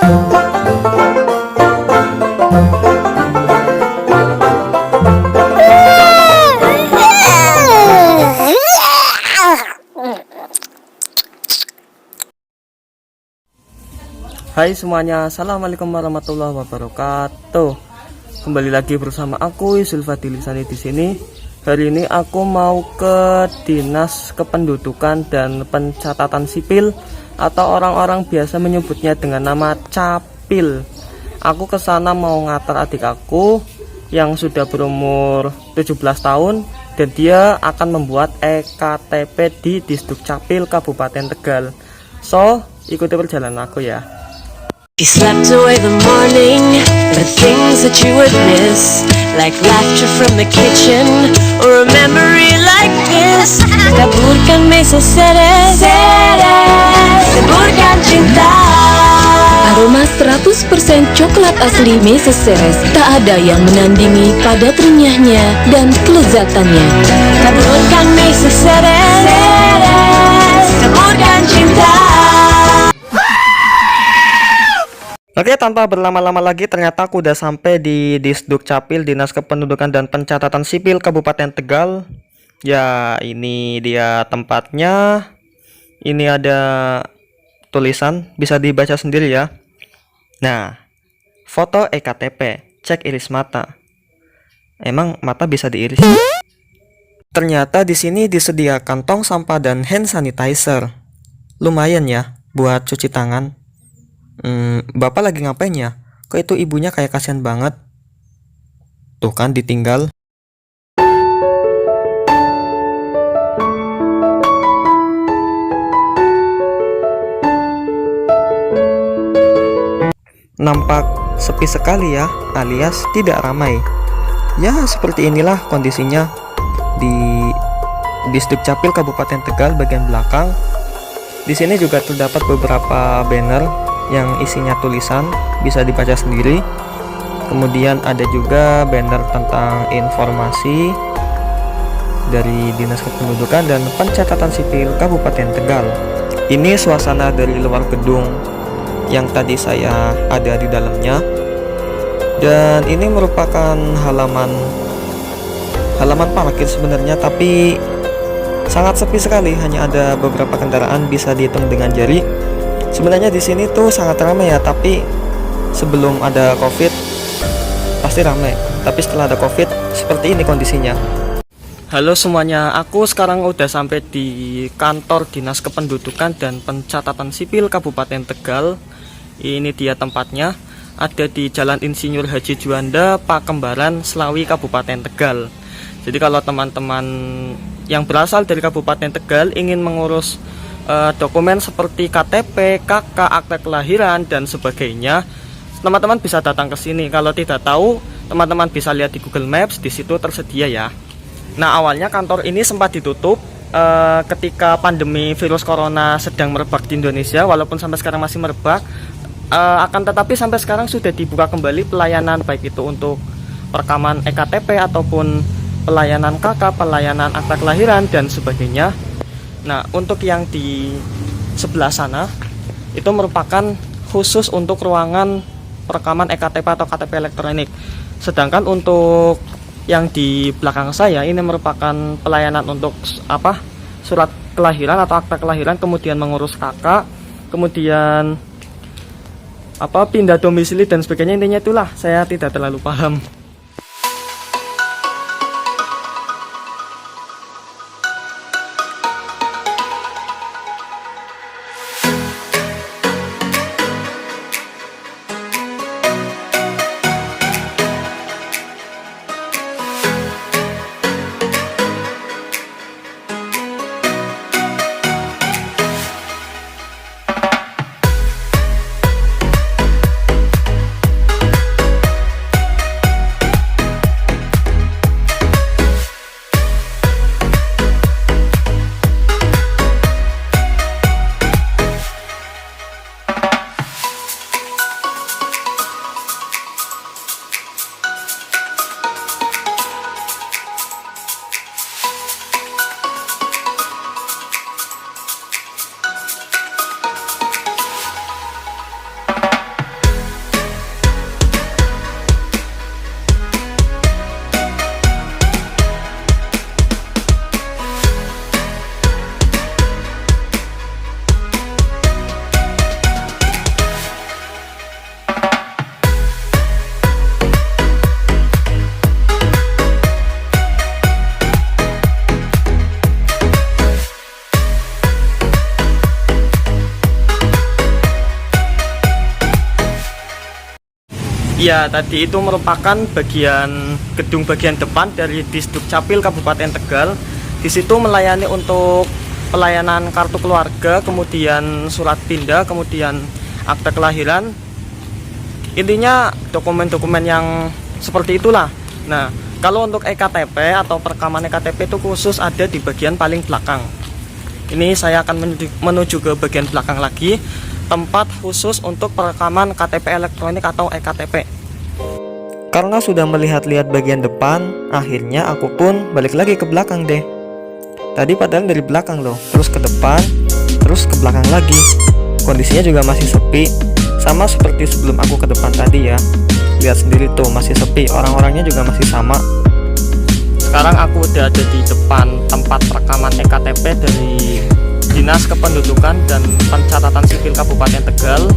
Hai semuanya, assalamualaikum warahmatullahi wabarakatuh. Kembali lagi bersama aku Yusuf Fadilisani di sini. Hari ini aku mau ke Dinas Kependudukan dan Pencatatan Sipil atau orang-orang biasa menyebutnya dengan nama Capil. Aku ke sana mau ngantar adik aku yang sudah berumur 17 tahun dan dia akan membuat EKTP di Disduk Capil Kabupaten Tegal. So, ikuti perjalanan aku ya. You slept away the morning, the things that you would miss, like laughter from the kitchen, or a memory like this. Taburkan mesa seres, taburkan cinta. Aroma 100% coklat asli Mesa Ceres, tak ada yang menandingi pada renyahnya dan kelezatannya. Taburkan mesa seres, taburkan cinta. Oke, tanpa berlama-lama lagi ternyata aku udah sampai di Disduk Capil, Dinas Kependudukan dan Pencatatan Sipil Kabupaten Tegal. Ya, ini dia tempatnya. Ini ada tulisan, bisa dibaca sendiri ya. Nah, foto EKTP, cek iris mata. Emang mata bisa diiris? Ternyata di sini disediakan tong sampah dan hand sanitizer. Lumayan ya buat cuci tangan. Bapak lagi ngapain ya? Kok itu ibunya kayak kasihan banget? Tuh kan ditinggal. Nampak sepi sekali ya, alias tidak ramai. Ya, seperti inilah kondisinya di Disduk Capil Kabupaten Tegal bagian belakang. Di sini juga terdapat beberapa banner yang isinya tulisan, bisa dibaca sendiri. Kemudian ada juga banner tentang informasi dari Dinas Kependudukan dan Pencatatan Sipil Kabupaten Tegal. Ini suasana dari luar gedung yang tadi saya ada di dalamnya. Dan ini merupakan halaman parkir sebenarnya, tapi sangat sepi sekali, hanya ada beberapa kendaraan bisa dihitung dengan jari. Sebenarnya di sini tuh sangat ramai ya, tapi sebelum ada COVID pasti ramai. Tapi setelah ada COVID seperti ini kondisinya. Halo semuanya, aku sekarang udah sampai di kantor Dinas Kependudukan dan Pencatatan Sipil Kabupaten Tegal. Ini dia tempatnya, ada di Jalan Insinyur Haji Juanda, Pakembaran, Slawi, Kabupaten Tegal. Jadi kalau teman-teman yang berasal dari Kabupaten Tegal ingin mengurus dokumen seperti KTP, KK, akta kelahiran dan sebagainya, teman-teman bisa datang ke sini. Kalau tidak tahu, teman-teman bisa lihat di Google Maps, di situ tersedia ya. Nah, awalnya kantor ini sempat ditutup ketika pandemi virus corona sedang merebak di Indonesia, walaupun sampai sekarang masih merebak. Akan tetapi sampai sekarang sudah dibuka kembali pelayanan, baik itu untuk perekaman EKTP ataupun pelayanan KK, pelayanan akta kelahiran dan sebagainya. Nah, untuk yang di sebelah sana itu merupakan khusus untuk ruangan perekaman EKTP atau KTP elektronik. Sedangkan untuk yang di belakang saya ini merupakan pelayanan untuk surat kelahiran atau akta kelahiran, kemudian mengurus KK, kemudian pindah domisili dan sebagainya. Intinya itulah, saya tidak terlalu paham. Ya, tadi itu merupakan gedung bagian depan dari Disdukcapil Kabupaten Tegal. Di situ melayani untuk pelayanan kartu keluarga, kemudian surat pindah, kemudian akte kelahiran. Intinya dokumen-dokumen yang seperti itulah. Nah, kalau untuk EKTP atau perekaman EKTP itu khusus ada di bagian paling belakang. Ini saya akan menuju ke bagian belakang lagi, tempat khusus untuk perekaman KTP elektronik atau EKTP. Karena sudah melihat-lihat bagian depan, akhirnya aku pun balik lagi ke belakang deh. Tadi padahal dari belakang loh, terus ke depan, terus ke belakang lagi. Kondisinya juga masih sepi, sama seperti sebelum aku ke depan tadi ya. Lihat sendiri tuh, masih sepi, orang-orangnya juga masih sama. Sekarang aku udah ada di depan tempat perekaman EKTP dari Dinas Kependudukan dan Pencatatan Sipil Kabupaten Tegal.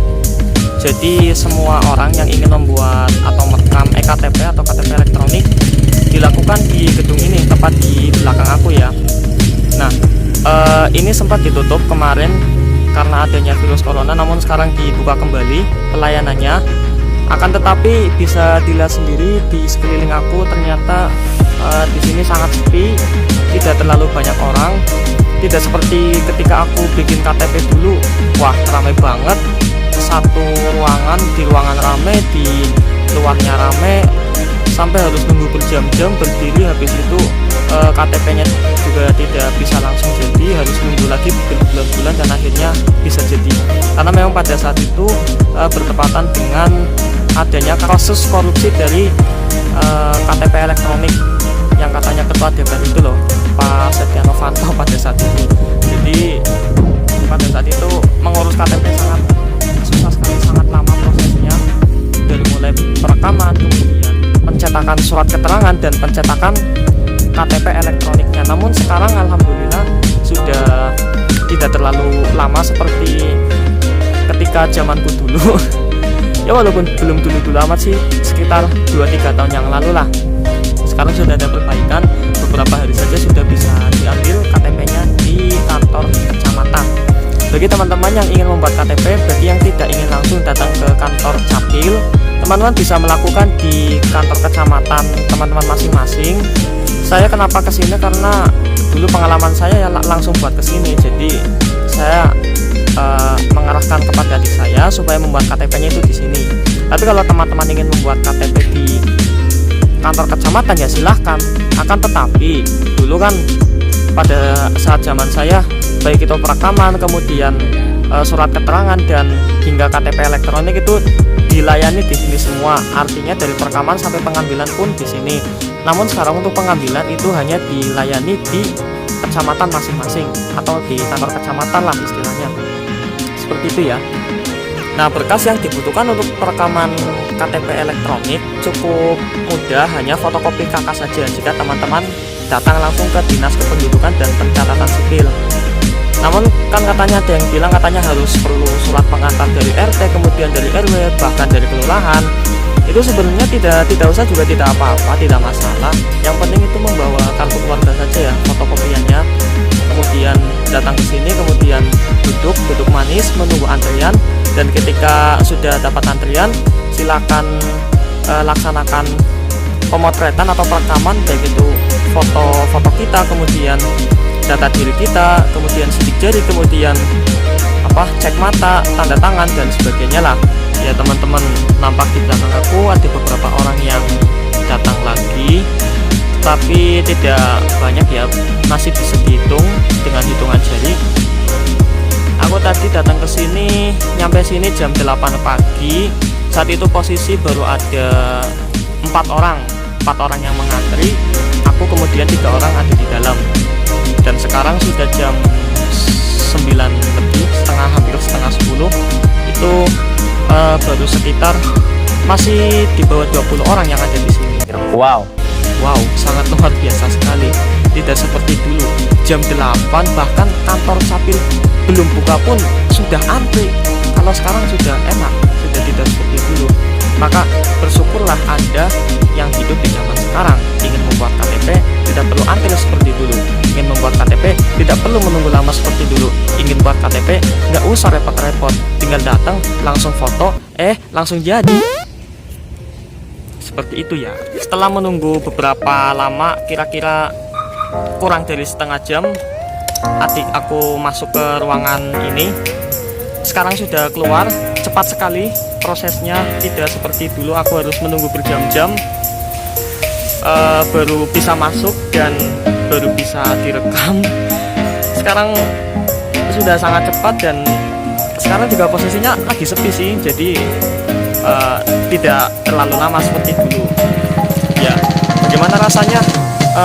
Jadi semua orang yang ingin membuat atau merekam EKTP atau KTP elektronik dilakukan di gedung ini, tepat di belakang aku ya. Nah, ini sempat ditutup kemarin karena adanya virus corona, namun sekarang dibuka kembali pelayanannya. Akan tetapi bisa dilihat sendiri di sekeliling aku, ternyata di sini sangat sepi, tidak terlalu banyak orang. Tidak seperti ketika aku bikin KTP dulu, wah ramai banget. Satu ruangan, di ruangan rame, di luarnya rame, sampai harus nunggu berjam-jam berdiri. Habis itu KTP-nya juga tidak bisa langsung jadi, harus nunggu lagi berbulan-bulan dan akhirnya bisa jadi. Karena memang pada saat itu bertepatan dengan adanya kasus korupsi dari KTP elektronik yang katanya ketua DPR itu loh, Pak Setia Novanto pada saat itu. Jadi pada saat itu mengurus KTP sangat susah sekali, sangat lama prosesnya, dari mulai perekaman, kemudian pencetakan surat keterangan dan pencetakan KTP elektroniknya. Namun sekarang alhamdulillah sudah tidak terlalu lama seperti ketika zamanku dulu. Ya walaupun belum dulu-dulu amat sih, sekitar 2-3 tahun yang lalu lah. Sekarang sudah ada perbaikan, beberapa hari saja sudah bisa diambil KTP-nya di kantor kecamatan. Bagi teman-teman yang ingin membuat KTP, bagi yang tidak ingin langsung datang ke kantor Capil, teman-teman bisa melakukan di kantor kecamatan teman-teman masing-masing. Saya kenapa kesini karena dulu pengalaman saya ya langsung buat kesini, jadi saya mengarahkan kepada adik saya supaya membuat KTP-nya itu di sini. Tapi kalau teman-teman ingin membuat KTP di kantor kecamatan ya silahkan. Akan tetapi dulu kan pada saat zaman saya, baik itu perekaman, kemudian surat keterangan dan hingga KTP elektronik itu dilayani di sini semua. Artinya dari perekaman sampai pengambilan pun di sini. Namun sekarang untuk pengambilan itu hanya dilayani di kecamatan masing-masing atau di kantor kecamatan lah istilahnya. Seperti itu ya. Nah, berkas yang dibutuhkan untuk perekaman KTP elektronik cukup mudah, hanya fotokopi KK saja jika teman-teman datang langsung ke Dinas Kependudukan dan Pencatatan Sipil. Namun kan katanya ada yang bilang katanya harus perlu surat pengantar dari RT, kemudian dari RW, bahkan dari kelurahan. Itu sebenarnya tidak usah juga, tidak apa-apa, tidak masalah. Yang penting itu membawa kartu keluarga saja ya, fotokopiannya. Kemudian datang ke sini, kemudian duduk manis menunggu antrian, dan ketika sudah dapat antrian silakan laksanakan pemotretan atau perekaman, baik itu foto kita, kemudian data diri kita, kemudian sidik jari, kemudian cek mata, tanda tangan dan sebagainya lah. Ya teman-teman, nampak di belakang aku ada beberapa orang yang datang lagi, tapi tidak banyak ya, masih bisa dihitung dengan hitungan jari. Aku tadi datang ke sini, nyampe sini jam 8 pagi. Saat itu posisi baru ada 4 orang yang mengantri. Aku kemudian 3 orang ada di dalam. Dan sekarang sudah jam 9 lebih, hampir setengah 10. Itu baru sekitar masih di bawah 20 orang yang ada di sini. Wow, sangat luar biasa sekali. Tidak seperti dulu jam 8 bahkan kantor Capil belum buka pun sudah antri. Kalau sekarang sudah enak, sudah tidak seperti dulu. Maka bersyukurlah Anda yang hidup di zaman sekarang. Ingin membuat KTP tidak perlu antri seperti dulu. Ingin membuat KTP tidak perlu menunggu lama seperti dulu. Ingin buat KTP nggak usah repot-repot, tinggal datang langsung foto, langsung jadi. seperti itu ya. Setelah menunggu beberapa lama, kira-kira kurang dari setengah jam, adik aku masuk ke ruangan ini. Sekarang sudah keluar, cepat sekali prosesnya, tidak seperti dulu aku harus menunggu berjam-jam baru bisa masuk dan baru bisa direkam. Sekarang sudah sangat cepat dan sekarang juga posisinya lagi sepi sih, jadi tidak terlalu lama seperti dulu. Ya, bagaimana rasanya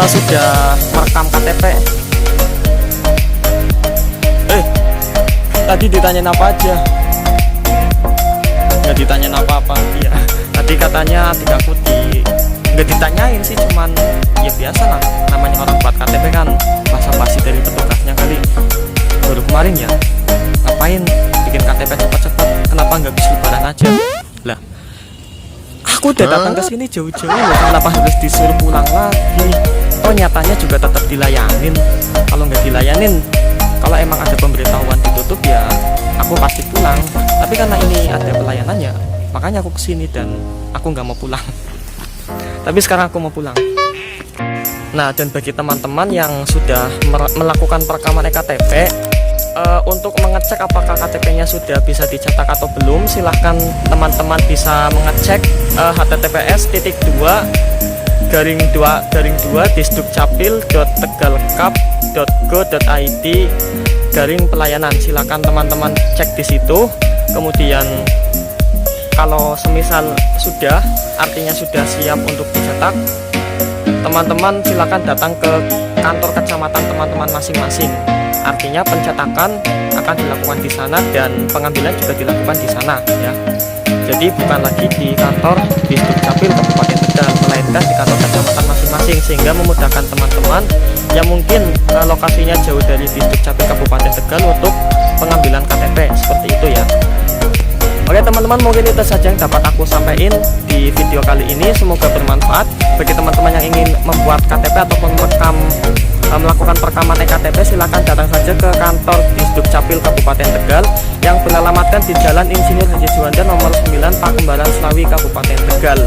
sudah merekam KTP? Tadi ditanyain apa aja? Nggak ditanyain apa-apa. Iya, tadi katanya adik aku nggak ditanyain sih, cuman ya biasa lah, namanya orang buat KTP kan basa-basi dari petugasnya kali. Baru kemarin ya, ngapain bikin KTP cepat-cepat, kenapa nggak bisa lebaran aja? Lah, aku udah datang ke sini jauh-jauh loh, kenapa harus disuruh pulang lagi? Oh, nyatanya juga tetap dilayanin. Kalau nggak dilayanin, kalau emang ada pemberitahuan ditutup ya aku pasti pulang. Tapi karena ini ada pelayanannya, makanya aku kesini dan aku nggak mau pulang. Tapi sekarang aku mau pulang. Nah, dan bagi teman-teman yang sudah melakukan perekaman ektp, untuk mengecek apakah KTP-nya sudah bisa dicetak atau belum, silahkan teman-teman bisa mengecek https://dukcapil.tegalkap.go.id/pelayanan. Silakan teman-teman cek di situ. Kemudian kalau semisal sudah, artinya sudah siap untuk dicetak, teman-teman silakan datang ke kantor kecamatan teman-teman masing-masing. Artinya pencetakan akan dilakukan di sana dan pengambilan juga dilakukan di sana ya. Jadi bukan lagi di kantor di Dukcapil Kabupaten Tegal, melainkan di kantor kecamatan masing-masing, sehingga memudahkan teman-teman yang mungkin lokasinya jauh dari Dukcapil Kabupaten Tegal untuk pengambilan KTP seperti itu ya. Oke teman-teman, mungkin itu saja yang dapat aku sampaikan di video kali ini. Semoga bermanfaat bagi teman-teman yang ingin membuat KTP ataupun melakukan perekaman ektp. Silakan datang saja ke kantor Disdukcapil Kabupaten Tegal yang beralamatkan di Jalan Insinyur Haji Juanda nomor 9 Pakembaran Slawi Kabupaten Tegal.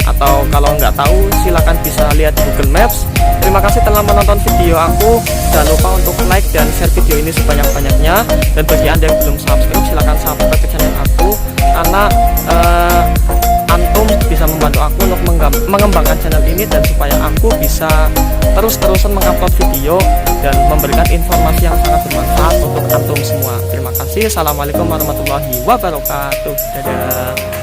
Atau kalau nggak tahu, silakan bisa lihat di Google Maps. Terima kasih telah menonton video aku. Jangan lupa untuk like dan share video ini sebanyak-banyaknya. Dan bagi anda yang belum subscribe, silakan subscribe ke channel aku, karena antum bisa membantu aku untuk mengembangkan channel ini dan supaya aku bisa terus-terusan mengupload video dan memberikan informasi yang sangat bermanfaat untuk antum semua. Terima kasih. Assalamualaikum warahmatullahi wabarakatuh. Dadah.